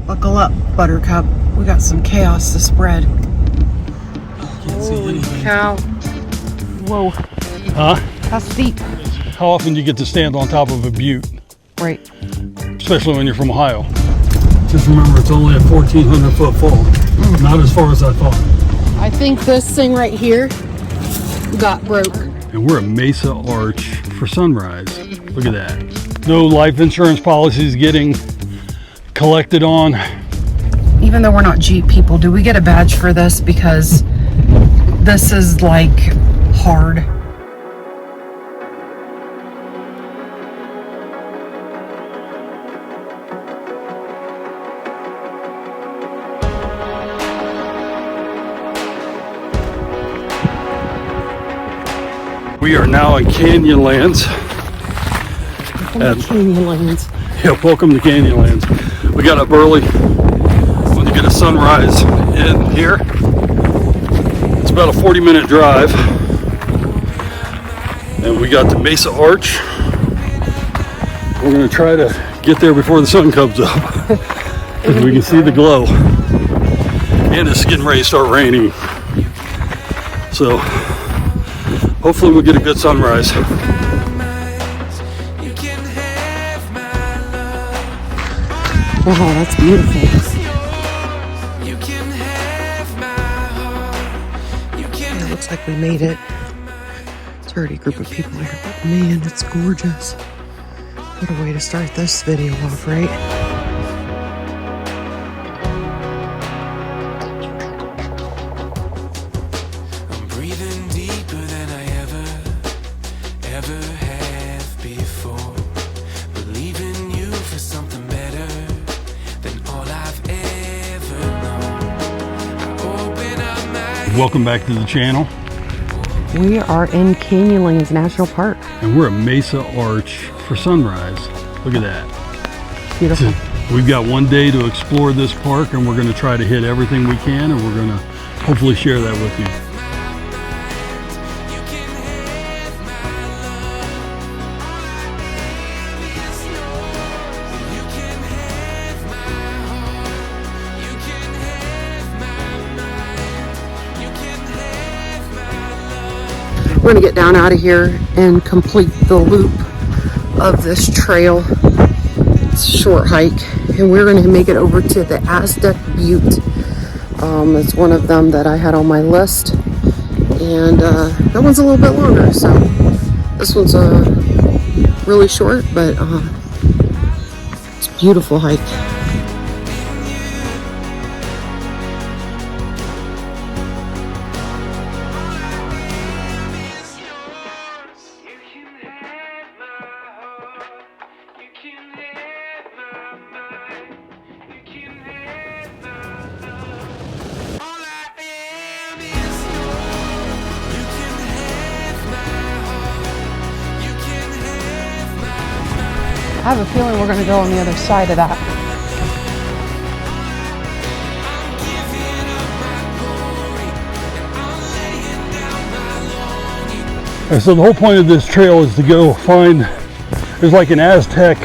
Buckle up, Buttercup. We got some chaos to spread. Can't see anything. Cow. Whoa. Huh? How steep. How often do you get to stand on top of a butte? Right. Especially when you're from Ohio. Just remember, it's only a 1,400 foot fall. Not as far as I thought. I think this thing right here got broke. And we're at Mesa Arch for sunrise. Look at that. No life insurance policies getting collected on. Even though we're not Jeep people, do we get a badge for this? Because this is like hard. We are now in Canyonlands. Canyonlands. Yeah, welcome to Canyonlands. We got up early. Wanted to get a sunrise in here. It's about a 40-minute drive. And we got to Mesa Arch. We're gonna try to get there before the sun comes up. Because we can see the glow. And it's getting ready to start raining. So hopefully we'll get a good sunrise. Wow, that's beautiful. It looks like we made it. It's already a group of people here, but man, it's gorgeous. What a way to start this video off, right? I'm breathing deeper than I ever have before. Believing you for something better than all I've ever known. I open up my Welcome back to the channel. We are in Canyonlands National Park. And we're at Mesa Arch for sunrise. Look at that. Beautiful. We've got one day to explore this park, and we're going to try to hit everything we can, and we're going to hopefully share that with you. We're gonna get down out of here and complete the loop of this trail. It's a short hike, and we're gonna make it over to the Aztec Butte. It's one of them that I had on my list, and that one's a little bit longer. So this one's really short, but it's a beautiful hike. I have a feeling we're going to go on the other side of that. And so the whole point of this trail is to go find, there's like an Aztec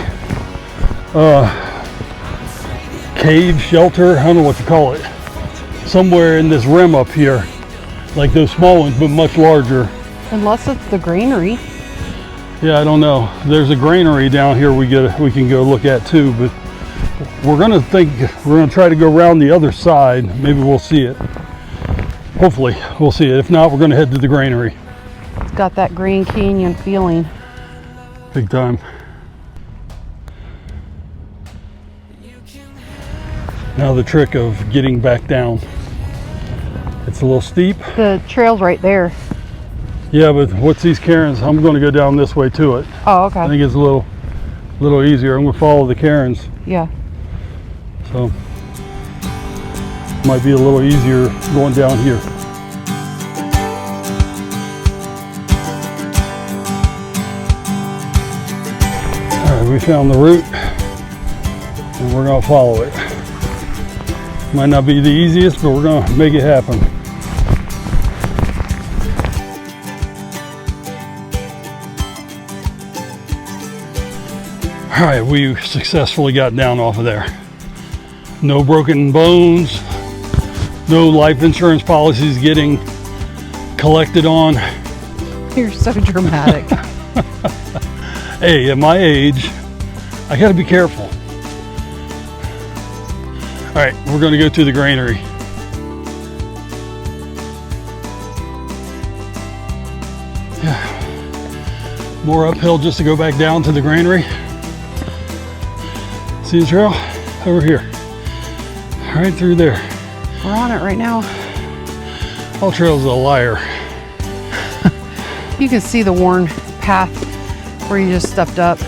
cave, shelter, I don't know what to call it, somewhere in this rim up here, like those small ones, but much larger. Unless it's the granary. Yeah, I don't know. There's a granary down here we can go look at too, but we're gonna try to go around the other side. Maybe we'll see it. Hopefully we'll see it. If not, we're gonna head to the granary. It's got that Grand Canyon feeling. Big time. Now the trick of getting back down. It's a little steep. The trail's right there. Yeah, but what's these cairns? I'm going to go down this way to it. Oh, okay. I think it's a little easier. I'm going to follow the cairns. Yeah. So might be a little easier going down here. All right, we found the route and we're going to follow it. Might not be the easiest, but we're going to make it happen. All right, we successfully got down off of there. No broken bones, no life insurance policies getting collected on. You're so dramatic. Hey, at my age, I gotta be careful. All right, we're gonna go to the granary. Yeah. More uphill just to go back down to the granary. See the trail? Over here. Right through there. We're on it right now. All trails are a liar. You can see the worn path where you just stepped up.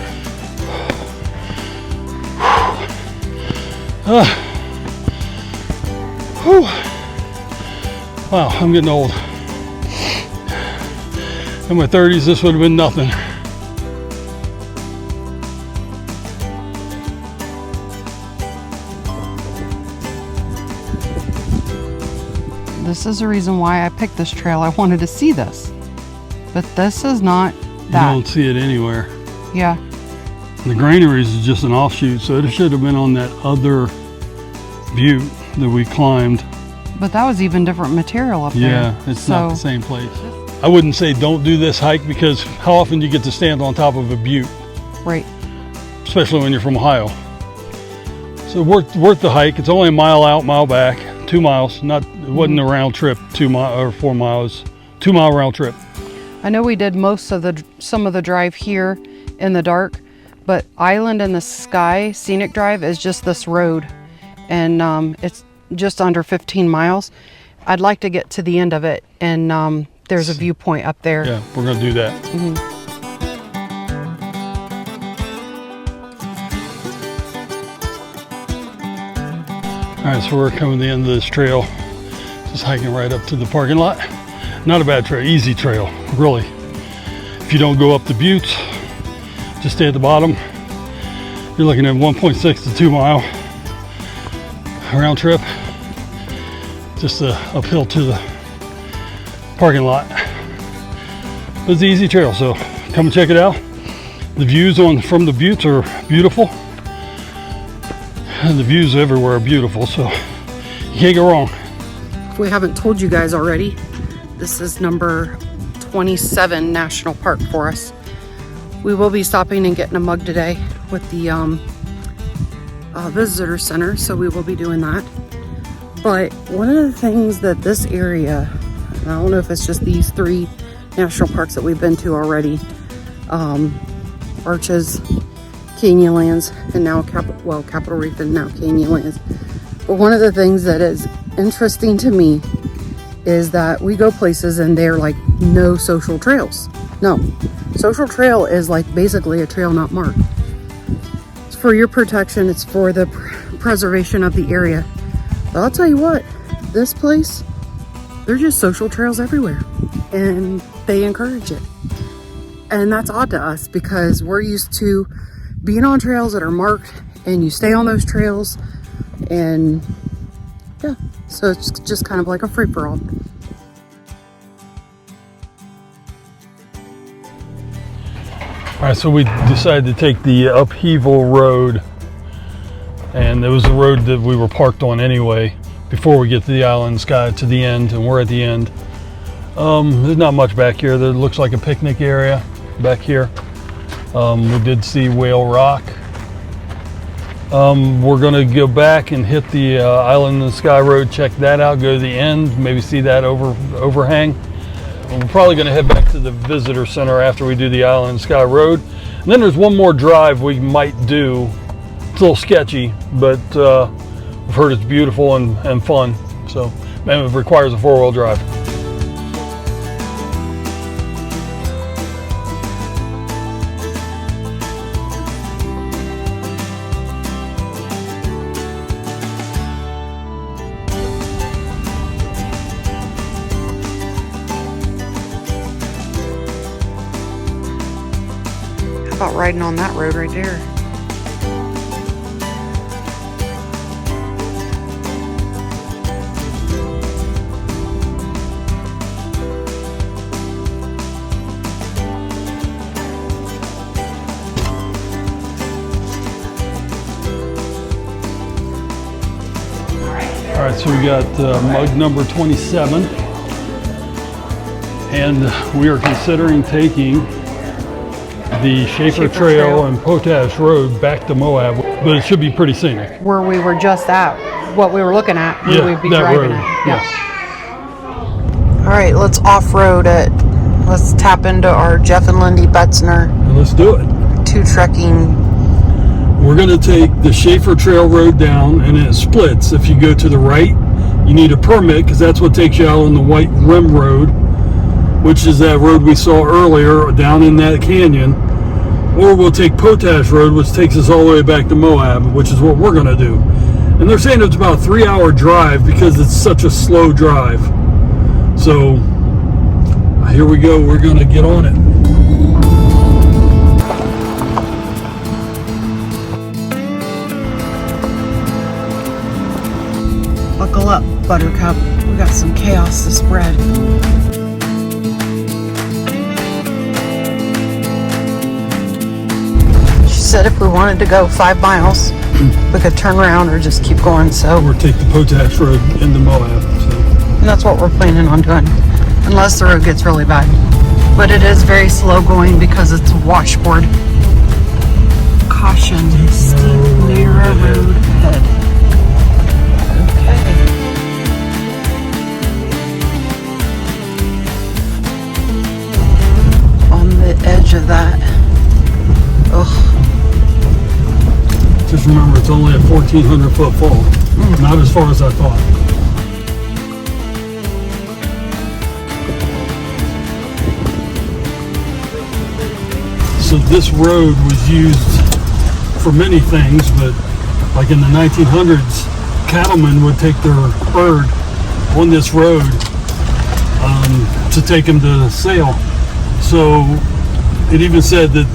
Whew. Wow, I'm getting old. In my 30s, this would have been nothing. This is the reason why I picked this trail. I wanted to see this. But this is not that. You don't see it anywhere. Yeah. The granaries is just an offshoot, so it should have been on that other butte that we climbed. But that was even different material up there. Yeah, it's not the same place. I wouldn't say don't do this hike, because how often do you get to stand on top of a butte? Right. Especially when you're from Ohio. So worth the hike. It's only a mile out, mile back, 2 miles. It wasn't a round trip, 2 miles or 4 miles, 2 mile round trip. I know we did some of the drive here in the dark, but Island in the Sky Scenic Drive is just this road, and it's just under 15 miles. I'd like to get to the end of it, and there's a viewpoint up there. Yeah, we're gonna do that. All right, so we're coming to the end of this trail. Just hiking right up to the parking lot. Not a bad trail, easy trail, really. If you don't go up the buttes, just stay at the bottom. You're looking at 1.6 to 2 mile round trip. Just uphill to the parking lot. But it's an easy trail, so come and check it out. The views from the buttes are beautiful. And the views everywhere are beautiful, so you can't go wrong. If we haven't told you guys already, this is number 27 National Park for us. We will be stopping and getting a mug today with the visitor center, so we will be doing that. But one of the things that this area, I don't know if it's just these 3 national parks that we've been to already, Arches, Canyonlands, and now Capitol Reef, and now Canyonlands. But one of the things that is interesting to me is that we go places and they're like no social trails. No, social trail is like basically a trail not marked. It's for your protection. It's for the preservation of the area. But I'll tell you what, this place, there's just social trails everywhere, and they encourage it. And that's odd to us, because we're used to being on trails that are marked, and you stay on those trails, and yeah, so it's just kind of like a free-for-all. All right, so we decided to take the upheaval road, and it was the road that we were parked on anyway before we get to the Island Sky to the end, and we're at the end. There's not much back here. There looks like a picnic area back here. We did see Whale Rock. We're gonna go back and hit the Island in the Sky Road, check that out, go to the end, maybe see that overhang. We're probably gonna head back to the visitor center after we do the Island in the Sky Road. And then there's one more drive we might do. It's a little sketchy, but I've heard it's beautiful and fun. So, and it requires a 4-wheel drive. How about riding on that road right there? All right, so we got mug number 27, and we are considering taking the Shafer Trail and Potash Road back to Moab, but it should be pretty scenic. Where we were just at, what we were looking at, where we'd be that driving road. at. Yeah. All right, let's off-road it. Let's tap into our Jeff and Lindy Betzner Let's do it. 2 trekking. We're going to take the Shafer Trail road down, and it splits. If you go to the right, you need a permit because that's what takes you out on the White Rim Road, which is that road we saw earlier down in that canyon. Or we'll take Potash Road, which takes us all the way back to Moab, which is what we're going to do. And they're saying it's about a 3-hour drive because it's such a slow drive. So here we go. We're going to get on it. Buckle up, Buttercup. We got some chaos to spread. She said if we wanted to go 5 miles, we could turn around or just keep going. So Or take the Potash Road into Moab. So. and that's what we're planning on doing, unless the road gets really bad. But it is very slow going because it's a washboard. Caution, steep, narrow road ahead. Okay. On the edge of that. Ugh. Just remember, it's only a 1,400-foot fall. Not as far as I thought. So this road was used for many things, but like in the 1900s, cattlemen would take their herd on this road to take them to sale. So it even said that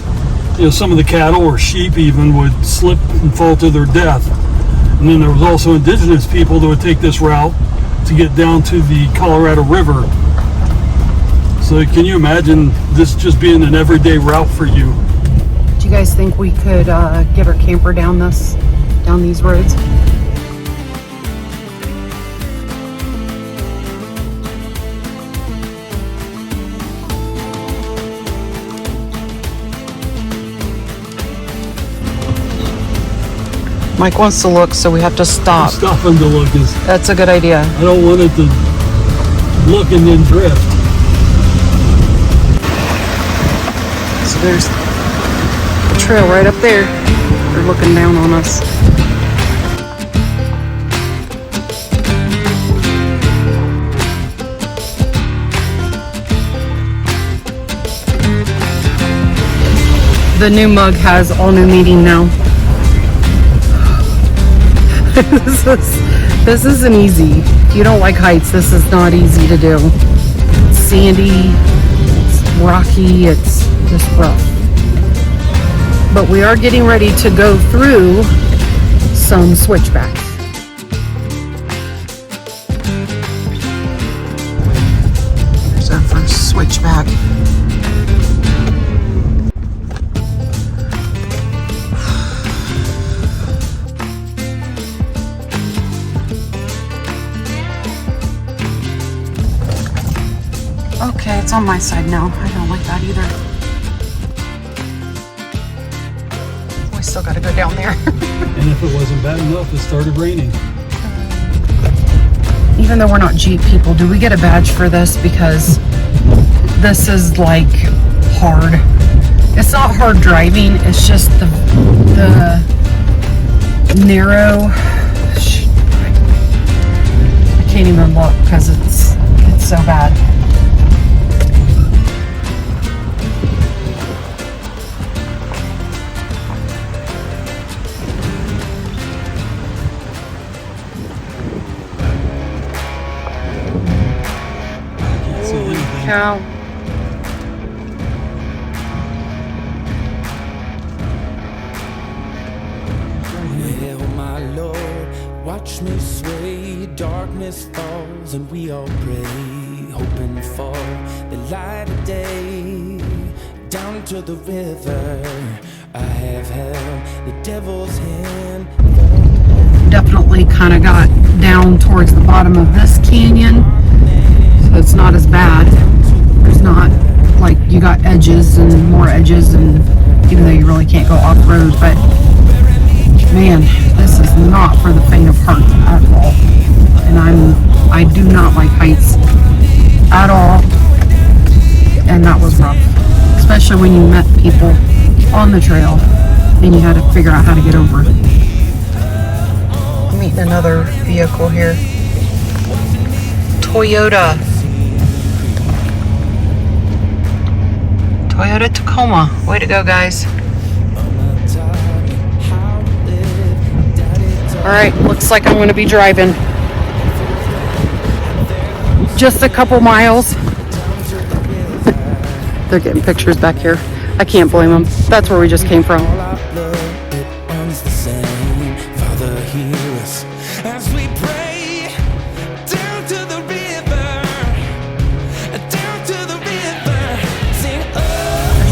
some of the cattle or sheep even would slip and fall to their death. And then there was also indigenous people that would take this route to get down to the Colorado River. So can you imagine this just being an everyday route for you? Do you guys think we could get our camper down these roads? Mike wants to look, so we have to stop. Stopping to look is, That's a good idea. I don't want it to look and then drift. So there's a trail right up there. They're looking down on us. The new mug has all new meaning now. This isn't easy. If you don't like heights, this is not easy to do. It's sandy, it's rocky, it's just rough. But we are getting ready to go through some switchbacks. There's our first switchback. Okay, it's on my side now. I don't like that either. We still gotta go down there. And if it wasn't bad enough, it started raining. Even though we're not Jeep people, do we get a badge for this? Because this is like hard. It's not hard driving, it's just the narrow. I can't even look because it's so bad. Cow. Well, my Lord, watch me sway. Darkness falls and we all pray, hoping for the light of day. Down to the river, I have held the devil's hand. Definitely kind of got down towards the bottom of this canyon, so it's not as bad. There's not like you got edges and more edges, and even though you really can't go off-road, but man, this is not for the faint of heart at all. And I do not like heights at all, and that was rough, especially when you met people on the trail and you had to figure out how to get over. I'm meeting another vehicle here. Toyota Tacoma. Way to go, guys. Alright, looks like I'm going to be driving just a couple miles. They're getting pictures back here. I can't blame them. That's where we just came from. There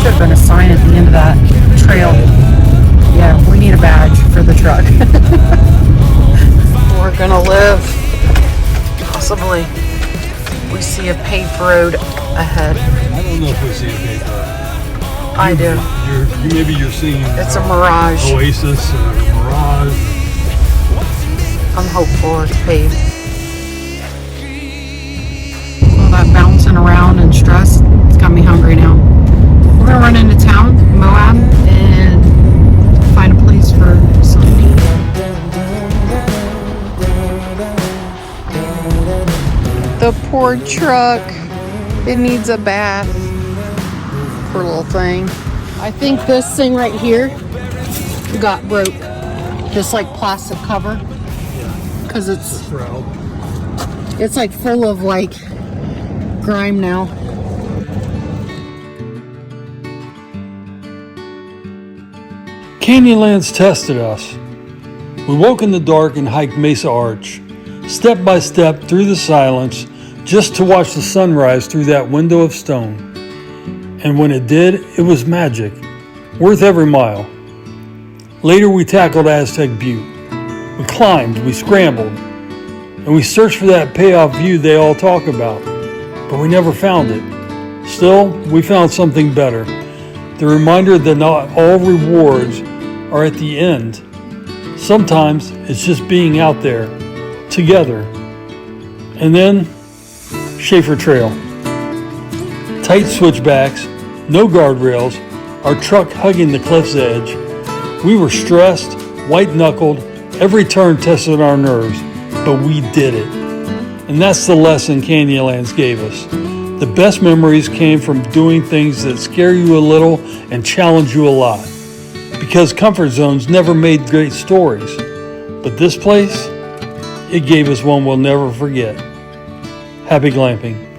should have been a sign at the end of that trail. Yeah, we need a badge for the truck. We're gonna live. Possibly. We see a paved road ahead. I don't know if we see a paved road. I do. Maybe you're seeing It's a mirage. Oasis or a mirage. I'm hopeful it's paved. All that bouncing around and stress, it's got me hungry now. We're gonna run into town, Moab, and find a place for something to eat. The poor truck. It needs a bath. Poor little thing. I think this thing right here got broke. This like plastic cover. Because it's like full of like grime now. Canyonlands tested us. We woke in the dark and hiked Mesa Arch, step by step through the silence, just to watch the sunrise through that window of stone. And when it did, it was magic, worth every mile. Later we tackled Aztec Butte. We climbed, we scrambled, and we searched for that payoff view they all talk about, but we never found it. Still, we found something better. The reminder that not all rewards are at the end. Sometimes it's just being out there, together. And then, Shafer Trail. Tight switchbacks, no guardrails, our truck hugging the cliff's edge. We were stressed, white-knuckled, every turn tested our nerves, but we did it. And that's the lesson Canyonlands gave us. The best memories came from doing things that scare you a little and challenge you a lot. Because comfort zones never made great stories. But this place, it gave us one we'll never forget. Happy glamping.